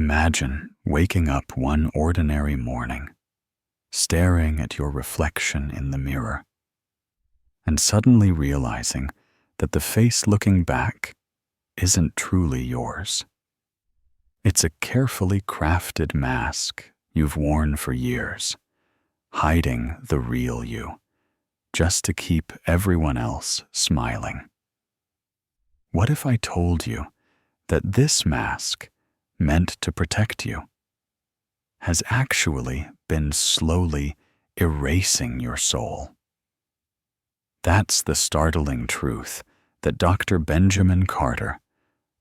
Imagine waking up one ordinary morning, staring at your reflection in the mirror, and suddenly realizing that the face looking back isn't truly yours. It's a carefully crafted mask you've worn for years, hiding the real you, just to keep everyone else smiling. What if I told you that this mask, meant to protect you, has actually been slowly erasing your soul? That's the startling truth that Dr. Benjamin Carter,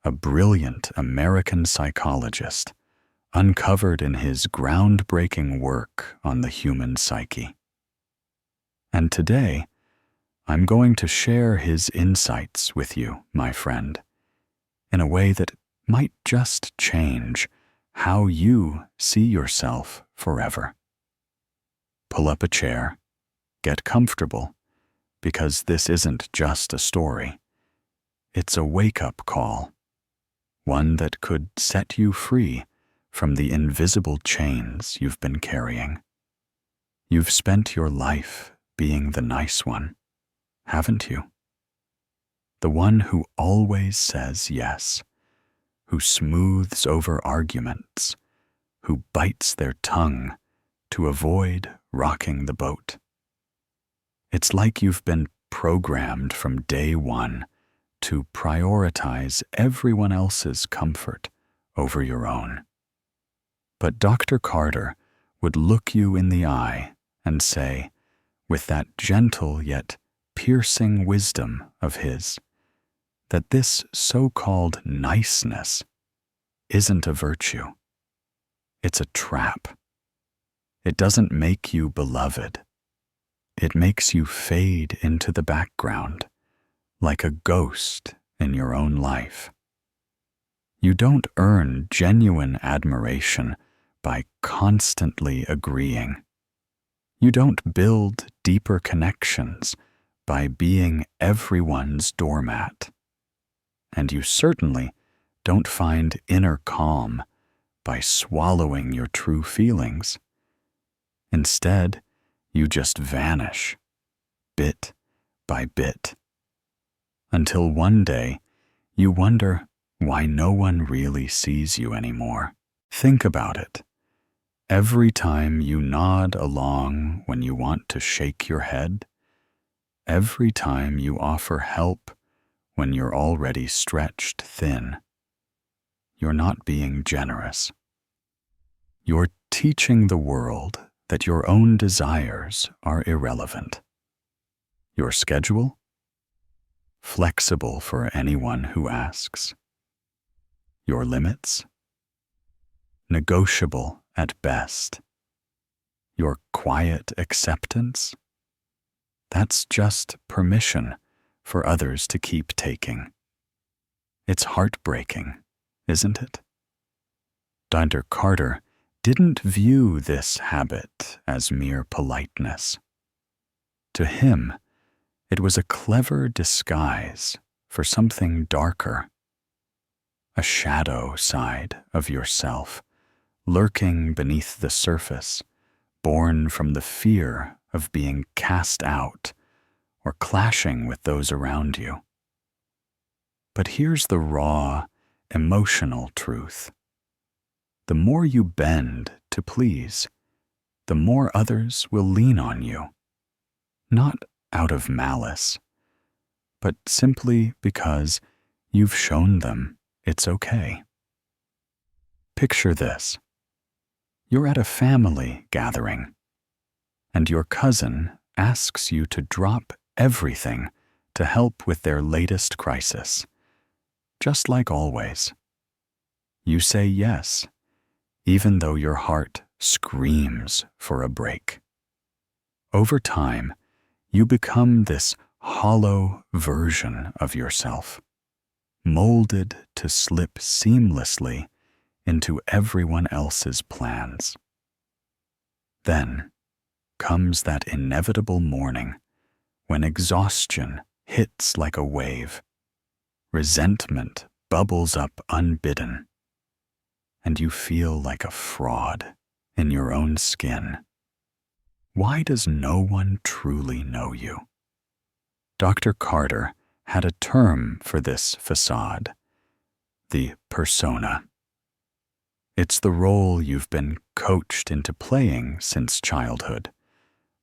a brilliant American psychologist, uncovered in his groundbreaking work on the human psyche. And today, I'm going to share his insights with you, my friend, in a way that might just change how you see yourself forever. Pull up a chair, get comfortable, because this isn't just a story. It's a wake-up call, one that could set you free from the invisible chains you've been carrying. You've spent your life being the nice one, haven't you? The one who always says yes, who smooths over arguments, who bites their tongue to avoid rocking the boat. It's like you've been programmed from day one to prioritize everyone else's comfort over your own. But Dr. Carter would look you in the eye and say, with that gentle yet piercing wisdom of his, that this so-called niceness isn't a virtue. It's a trap. It doesn't make you beloved. It makes you fade into the background, like a ghost in your own life. You don't earn genuine admiration by constantly agreeing. You don't build deeper connections by being everyone's doormat. And you certainly don't find inner calm by swallowing your true feelings. Instead, you just vanish, bit by bit, until one day you wonder why no one really sees you anymore. Think about it. Every time you nod along when you want to shake your head, every time you offer help when you're already stretched thin, you're not being generous. You're teaching the world that your own desires are irrelevant. Your schedule? Flexible for anyone who asks. Your limits? Negotiable at best. Your quiet acceptance? That's just permission for others to keep taking. It's heartbreaking, isn't it? Dr. Carter didn't view this habit as mere politeness. To him, it was a clever disguise for something darker, a shadow side of yourself, lurking beneath the surface, born from the fear of being cast out or clashing with those around you. But here's the raw, emotional truth. The more you bend to please, the more others will lean on you, not out of malice, but simply because you've shown them it's okay. Picture this. You're at a family gathering, and your cousin asks you to drop everything to help with their latest crisis, just like always. You say yes, even though your heart screams for a break. Over time, you become this hollow version of yourself, molded to slip seamlessly into everyone else's plans. Then comes that inevitable morning when exhaustion hits like a wave, resentment bubbles up unbidden, and you feel like a fraud in your own skin. Why does no one truly know you? Dr. Carter had a term for this facade, the persona. It's the role you've been coached into playing since childhood,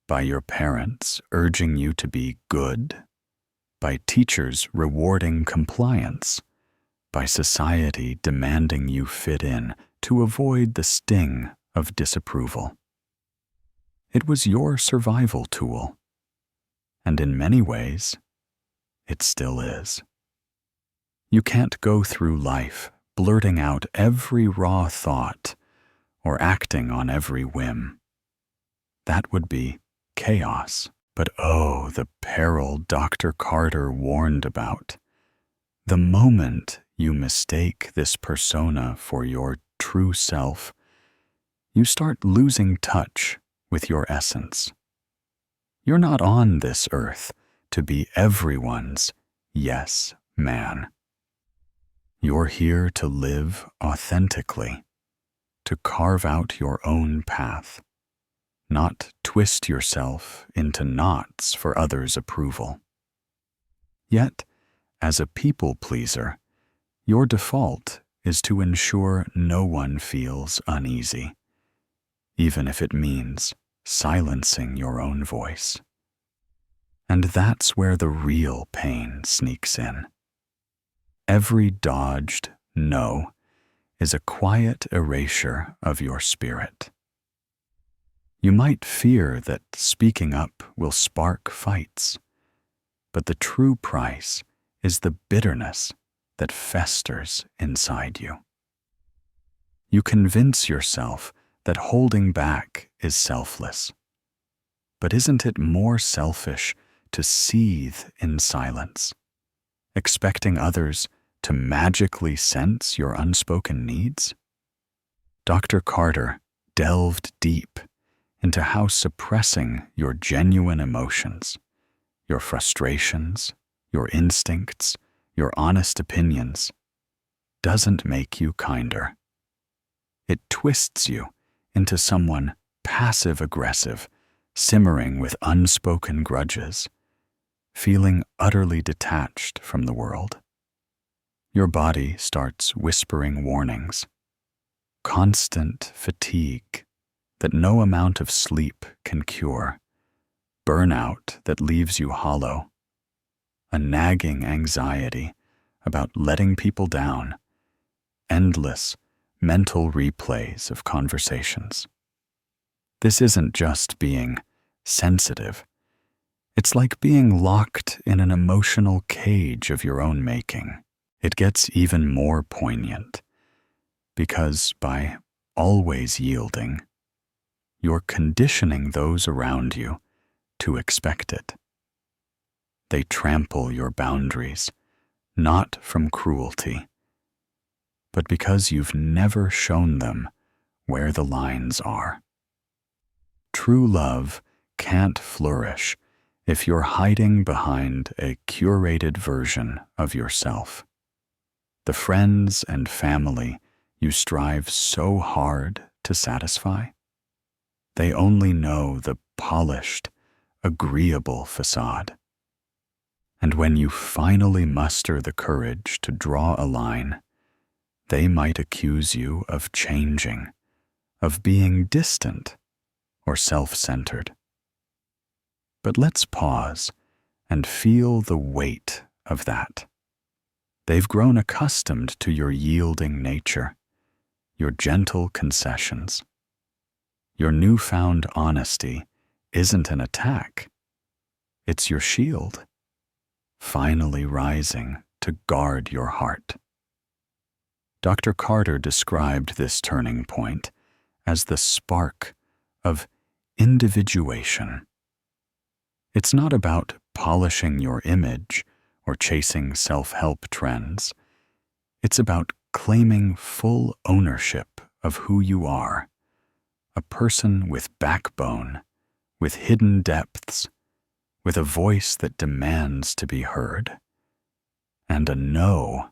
by your parents urging you to be good, by teachers rewarding compliance, by society demanding you fit in to avoid the sting of disapproval. It was your survival tool, and in many ways, it still is. You can't go through life blurting out every raw thought or acting on every whim. That would be chaos. But oh, the peril Dr. Carter warned about. The moment you mistake this persona for your true self, you start losing touch with your essence. You're not on this earth to be everyone's yes man. You're here to live authentically, to carve out your own path, not twist yourself into knots for others' approval. Yet, as a people pleaser, your default is to ensure no one feels uneasy, even if it means silencing your own voice. And that's where the real pain sneaks in. Every dodged no is a quiet erasure of your spirit. You might fear that speaking up will spark fights, but the true price is the bitterness that festers inside you. You convince yourself that holding back is selfless, but isn't it more selfish to seethe in silence, expecting others to magically sense your unspoken needs? Dr. Carter delved deep into how suppressing your genuine emotions, your frustrations, your instincts, your honest opinions, doesn't make you kinder. It twists you into someone passive-aggressive, simmering with unspoken grudges, feeling utterly detached from the world. Your body starts whispering warnings, constant fatigue that no amount of sleep can cure, burnout that leaves you hollow, a nagging anxiety about letting people down, endless mental replays of conversations. This isn't just being sensitive. It's like being locked in an emotional cage of your own making. It gets even more poignant, because by always yielding, you're conditioning those around you to expect it. They trample your boundaries, not from cruelty, but because you've never shown them where the lines are. True love can't flourish if you're hiding behind a curated version of yourself. The friends and family you strive so hard to satisfy, they only know the polished, agreeable facade. And when you finally muster the courage to draw a line, they might accuse you of changing, of being distant or self-centered. But let's pause and feel the weight of that. They've grown accustomed to your yielding nature, your gentle concessions. Your newfound honesty isn't an attack. It's your shield, finally rising to guard your heart. Dr. Carter described this turning point as the spark of individuation. It's not about polishing your image or chasing self-help trends. It's about claiming full ownership of who you are, a person with backbone, with hidden depths, with a voice that demands to be heard, and a no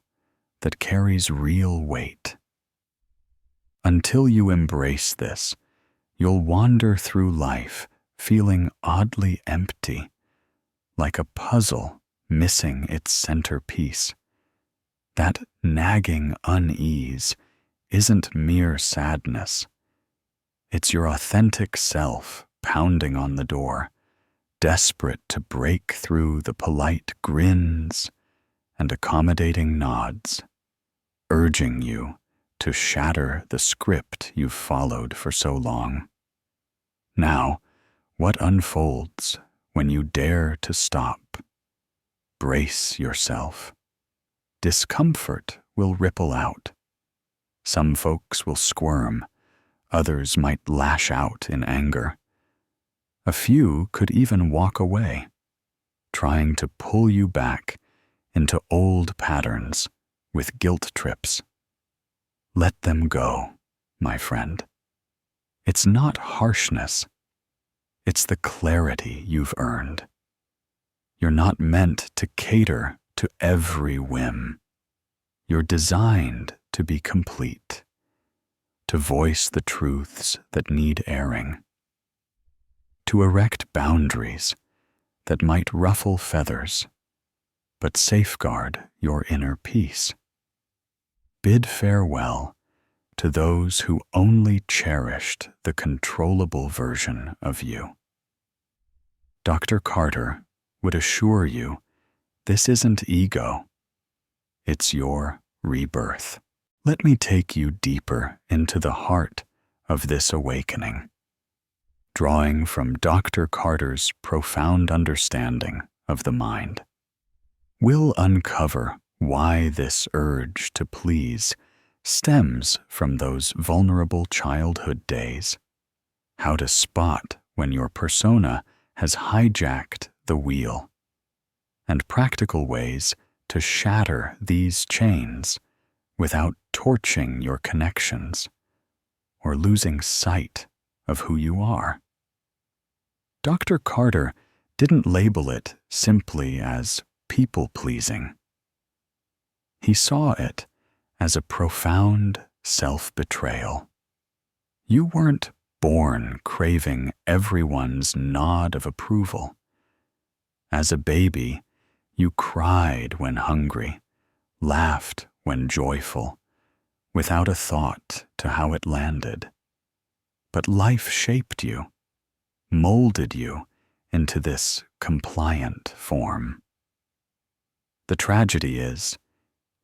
that carries real weight. Until you embrace this, you'll wander through life feeling oddly empty, like a puzzle missing its centerpiece. That nagging unease isn't mere sadness. It's your authentic self pounding on the door, desperate to break through the polite grins and accommodating nods, urging you to shatter the script you've followed for so long. Now, what unfolds when you dare to stop? Brace yourself. Discomfort will ripple out. Some folks will squirm, others might lash out in anger. A few could even walk away, trying to pull you back into old patterns with guilt trips. Let them go, my friend. It's not harshness. It's the clarity you've earned. You're not meant to cater to every whim. You're designed to be complete, to voice the truths that need airing, to erect boundaries that might ruffle feathers, but safeguard your inner peace. Bid farewell to those who only cherished the controllable version of you. Dr. Carter would assure you this isn't ego, it's your rebirth. Let me take you deeper into the heart of this awakening. Drawing from Dr. Carter's profound understanding of the mind, we'll uncover why this urge to please stems from those vulnerable childhood days, how to spot when your persona has hijacked the wheel, and practical ways to shatter these chains without torching your connections or losing sight of who you are. Dr. Carter didn't label it simply as people-pleasing. He saw it as a profound self-betrayal. You weren't born craving everyone's nod of approval. As a baby, you cried when hungry, laughed when joyful, without a thought to how it landed. But life shaped you, molded you into this compliant form. The tragedy is,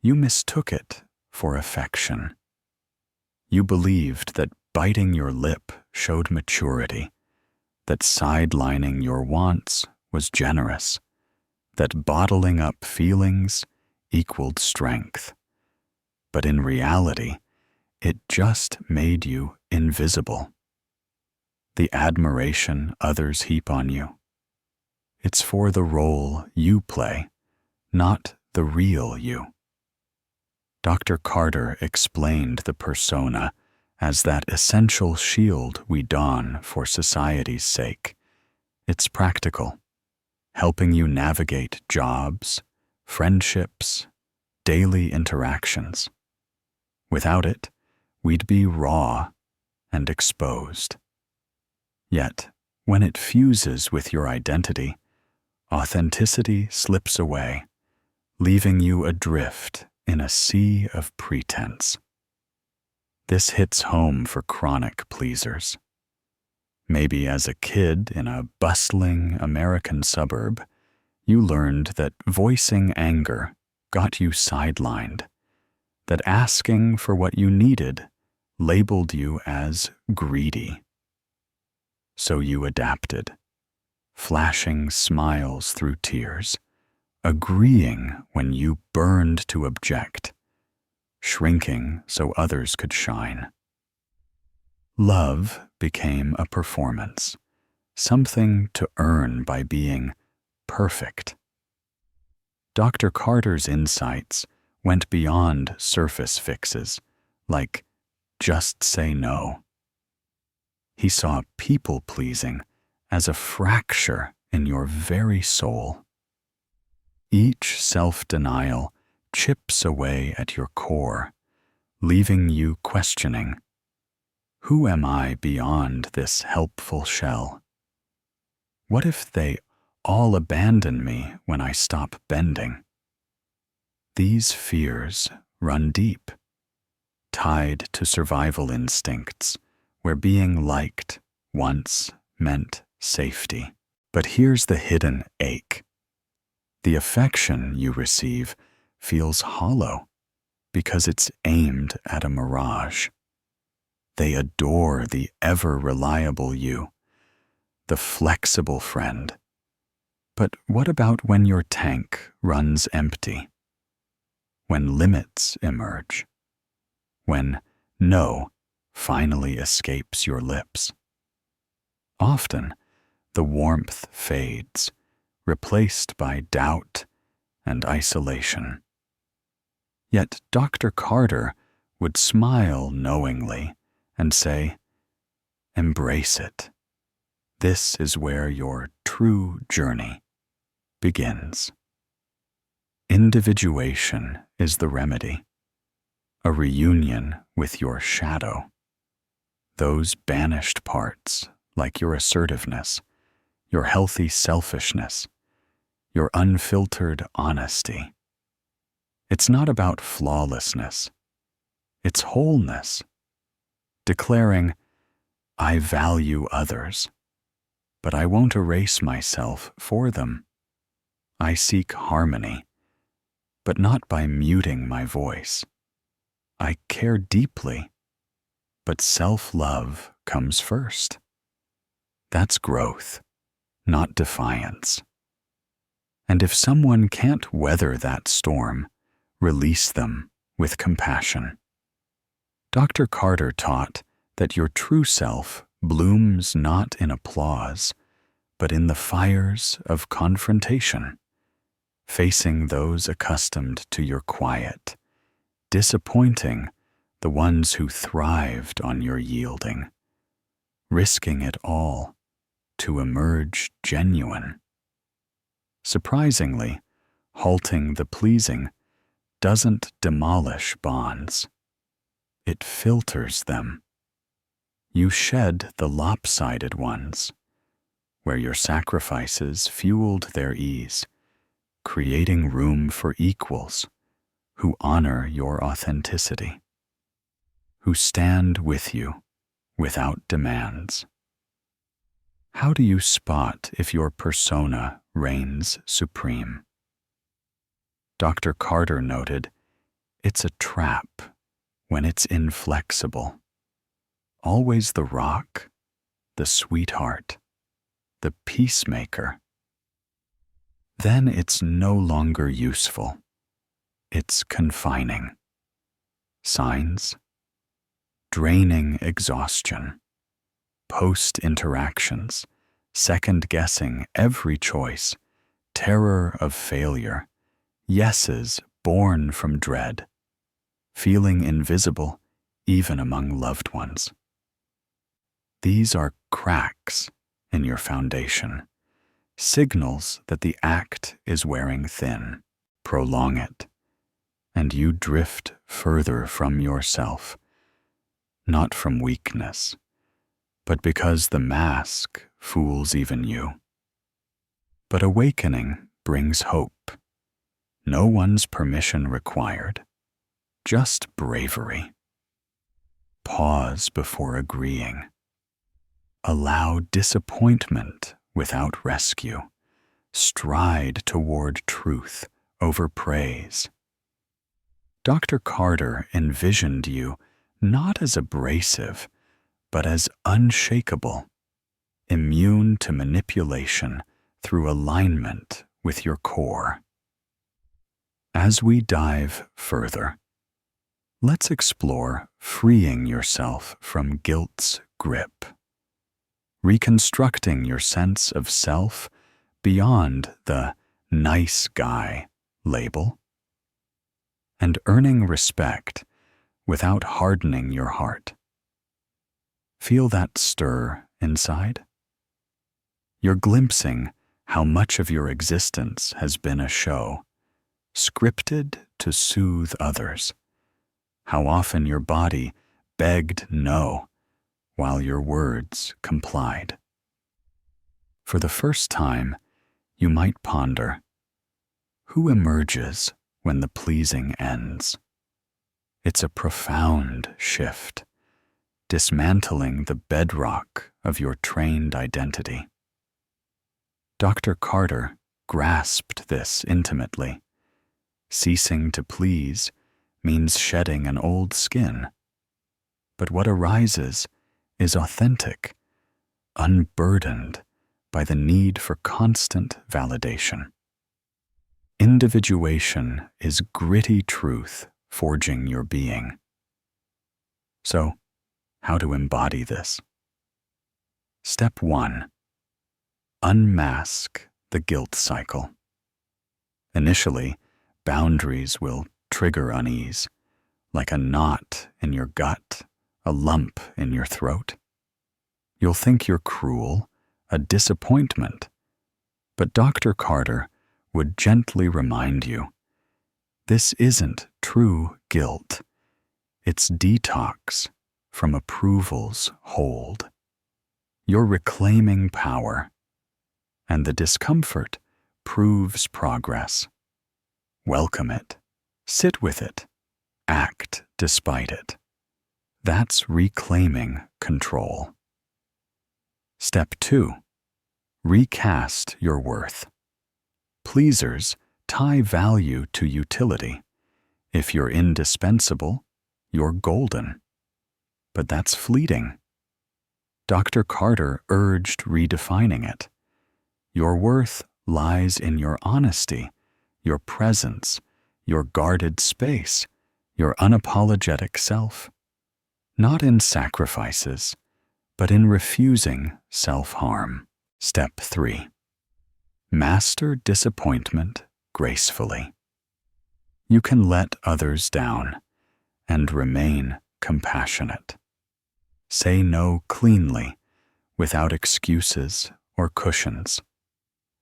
you mistook it for affection. You believed that biting your lip showed maturity, that sidelining your wants was generous, that bottling up feelings equaled strength. But in reality, it just made you invisible. The admiration others heap on you, it's for the role you play, not the real you. Dr. Carter explained the persona as that essential shield we don for society's sake. It's practical, helping you navigate jobs, friendships, daily interactions. Without it, we'd be raw and exposed. Yet, when it fuses with your identity, authenticity slips away, leaving you adrift in a sea of pretense. This hits home for chronic pleasers. Maybe as a kid in a bustling American suburb, you learned that voicing anger got you sidelined, that asking for what you needed labeled you as greedy. So you adapted, flashing smiles through tears, agreeing when you burned to object, shrinking so others could shine. Love became a performance, something to earn by being perfect. Dr. Carter's insights went beyond surface fixes, like just say no. He saw people-pleasing as a fracture in your very soul. Each self-denial chips away at your core, leaving you questioning Who am I beyond this helpful shell? What if they all abandon me when I stop bending? These fears run deep, tied to survival instincts where being liked once meant safety. But here's the hidden ache. The affection you receive feels hollow because it's aimed at a mirage. They adore the ever-reliable you, the flexible friend. But what about when your tank runs empty? When limits emerge? When no finally escapes your lips? Often, the warmth fades, replaced by doubt and isolation. Yet Dr. Carter would smile knowingly and say, "Embrace it. This is where your true journey begins." Individuation is the remedy, a reunion with your shadow, those banished parts like your assertiveness, your healthy selfishness, your unfiltered honesty. It's not about flawlessness, it's wholeness, declaring, "I value others, but I won't erase myself for them. I seek harmony, but not by muting my voice. I care deeply, but self-love comes first." That's growth, not defiance. And if someone can't weather that storm, release them with compassion. Dr. Carter taught that your true self blooms not in applause, but in the fires of confrontation, facing those accustomed to your quiet, disappointing the ones who thrived on your yielding, risking it all to emerge genuine. Surprisingly, halting the pleasing doesn't demolish bonds. It filters them. You shed the lopsided ones, where your sacrifices fueled their ease, creating room for equals who honor your authenticity, who stand with you without demands. How do you spot if your persona reigns supreme? Dr. Carter noted, it's a trap when it's inflexible. Always the rock, the sweetheart, the peacemaker. Then it's no longer useful. It's confining. Signs: draining exhaustion, post-interactions, second-guessing every choice, terror of failure, yeses born from dread, feeling invisible even among loved ones. These are cracks in your foundation, signals that the act is wearing thin. Prolong it, and you drift further from yourself, not from weakness, but because the mask fools even you. But awakening brings hope. No one's permission required, just bravery. Pause before agreeing. Allow disappointment without rescue. Stride toward truth over praise. Dr. Carter envisioned you not as abrasive, but as unshakable, immune to manipulation through alignment with your core. As we dive further, let's explore freeing yourself from guilt's grip, reconstructing your sense of self beyond the nice guy label, and earning respect without hardening your heart. Feel that stir inside? You're glimpsing how much of your existence has been a show, scripted to soothe others, how often your body begged no, while your words complied. For the first time, you might ponder, who emerges when the pleasing ends? It's a profound shift, dismantling the bedrock of your trained identity. Dr. Carter grasped this intimately. Ceasing to please means shedding an old skin. But what arises is authentic, unburdened by the need for constant validation. Individuation is gritty truth forging your being. So, how to embody this? Step 1. Unmask the guilt cycle. Initially, boundaries will trigger unease, like a knot in your gut, a lump in your throat. You'll think you're cruel, a disappointment, but Dr. Carter would gently remind you, this isn't true guilt. It's detox from approval's hold. You're reclaiming power, and the discomfort proves progress. Welcome it, sit with it, act despite it. That's reclaiming control. Step 2. Recast your worth. Pleasers tie value to utility. If you're indispensable, you're golden. But that's fleeting. Dr. Carter urged redefining it. Your worth lies in your honesty, your presence, your guarded space, your unapologetic self. Not in sacrifices, but in refusing self-harm. Step 3. Master disappointment gracefully. You can let others down and remain compassionate. Say no cleanly, without excuses or cushions.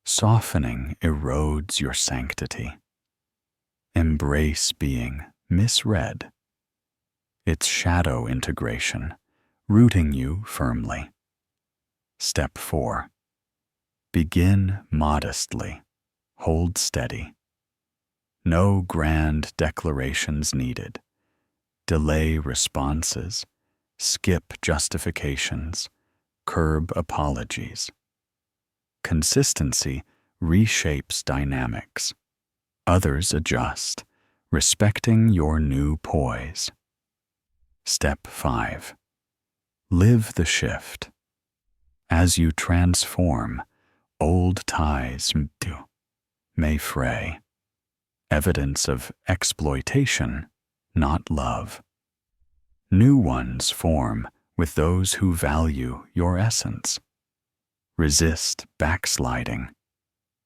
Softening erodes your sanctity. Embrace being misread. It's shadow integration, rooting you firmly. Step 4. Begin modestly. Hold steady. No grand declarations needed. Delay responses. Skip justifications. Curb apologies. Consistency reshapes dynamics. Others adjust, respecting your new poise. Step 5. Live the shift. As you transform, old ties may fray. Evidence of exploitation, not love. New ones form with those who value your essence. Resist backsliding.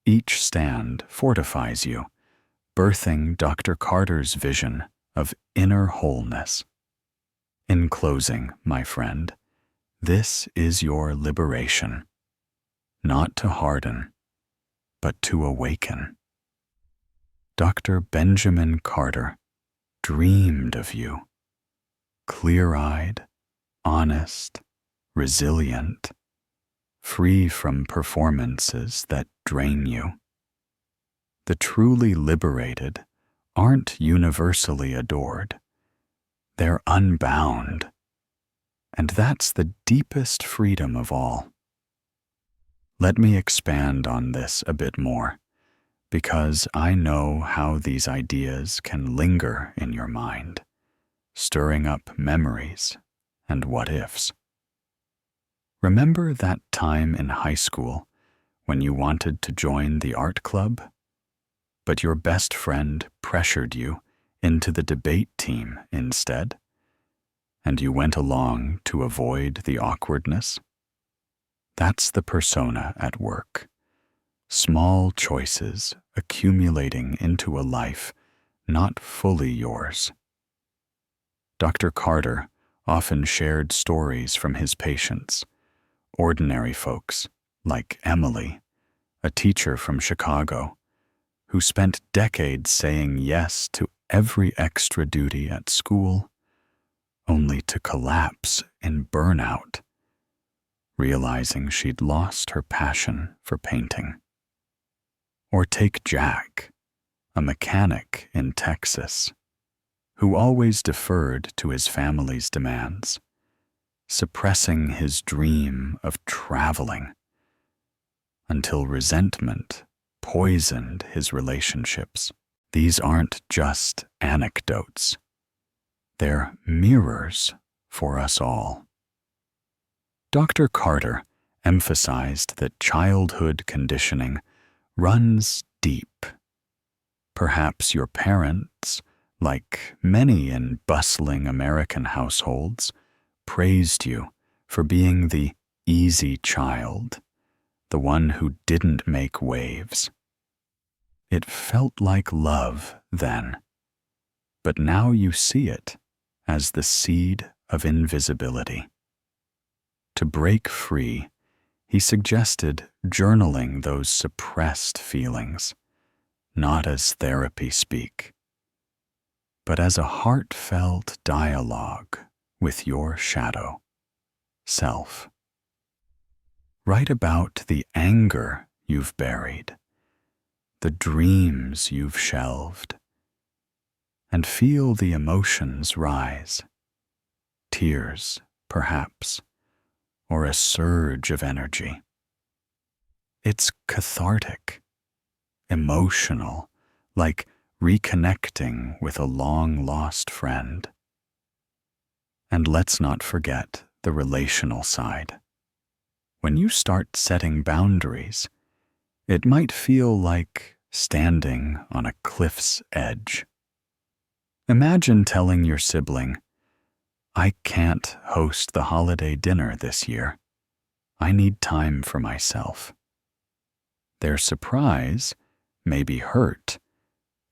Each stand fortifies you, birthing Dr. Carter's vision of inner wholeness. In closing, my friend, this is your liberation. Not to harden, but to awaken. Dr. Benjamin Carter dreamed of you. Clear-eyed, honest, resilient, free from performances that drain you. The truly liberated aren't universally adored. They're unbound. And that's the deepest freedom of all. Let me expand on this a bit more, because I know how these ideas can linger in your mind, stirring up memories and what-ifs. Remember that time in high school when you wanted to join the art club, but your best friend pressured you into the debate team instead, and you went along to avoid the awkwardness? That's the persona at work. Small choices accumulating into a life not fully yours. Dr. Carter often shared stories from his patients, ordinary folks like Emily, a teacher from Chicago, who spent decades saying yes to every extra duty at school, only to collapse in burnout, realizing she'd lost her passion for painting. Or take Jack, a mechanic in Texas, who always deferred to his family's demands, suppressing his dream of traveling until resentment poisoned his relationships. These aren't just anecdotes. They're mirrors for us all. Dr. Carter emphasized that childhood conditioning runs deep. Perhaps your parents, like many in bustling American households, praised you for being the easy child, the one who didn't make waves. It felt like love then, but now you see it as the seed of invisibility. To break free, he suggested journaling those suppressed feelings, not as therapy speak, but as a heartfelt dialogue with your shadow self. Write about the anger you've buried, the dreams you've shelved, and feel the emotions rise. Tears, perhaps, or a surge of energy. It's cathartic, emotional, like reconnecting with a long-lost friend. And let's not forget the relational side. When you start setting boundaries, it might feel like standing on a cliff's edge. Imagine telling your sibling, "I can't host the holiday dinner this year. I need time for myself." Their surprise, maybe hurt,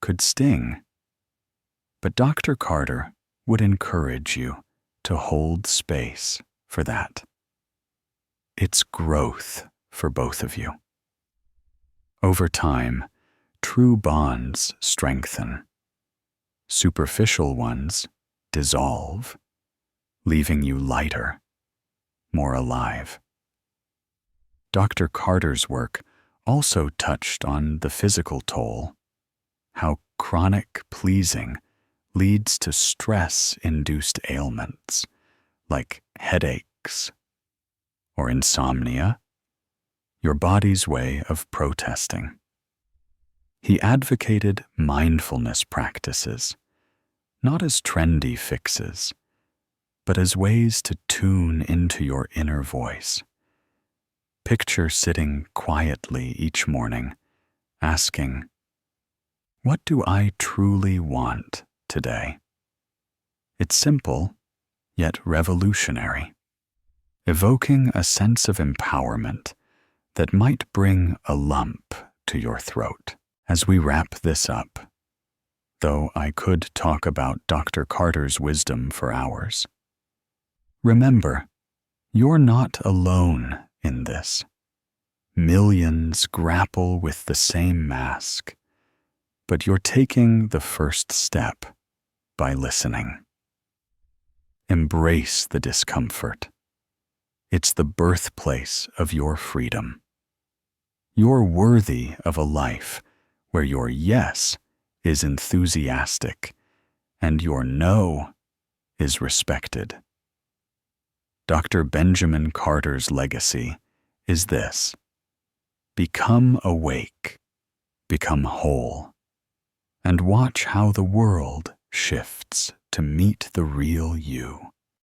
could sting. But Dr. Carter would encourage you to hold space for that. It's growth for both of you. Over time, true bonds strengthen. Superficial ones dissolve, leaving you lighter, more alive. Dr. Carter's work also touched on the physical toll, how chronic pleasing leads to stress-induced ailments like headaches or insomnia, your body's way of protesting. He advocated mindfulness practices, not as trendy fixes, but as ways to tune into your inner voice. Picture sitting quietly each morning, asking, "What do I truly want today?" It's simple, yet revolutionary, evoking a sense of empowerment that might bring a lump to your throat. As we wrap this up, though I could talk about Dr. Carter's wisdom for hours, remember, you're not alone in this. Millions grapple with the same mask, but you're taking the first step by listening. Embrace the discomfort. It's the birthplace of your freedom. You're worthy of a life where your yes is enthusiastic and your no is respected. Dr. Benjamin Carter's legacy is this: become awake, become whole, and watch how the world shifts to meet the real you.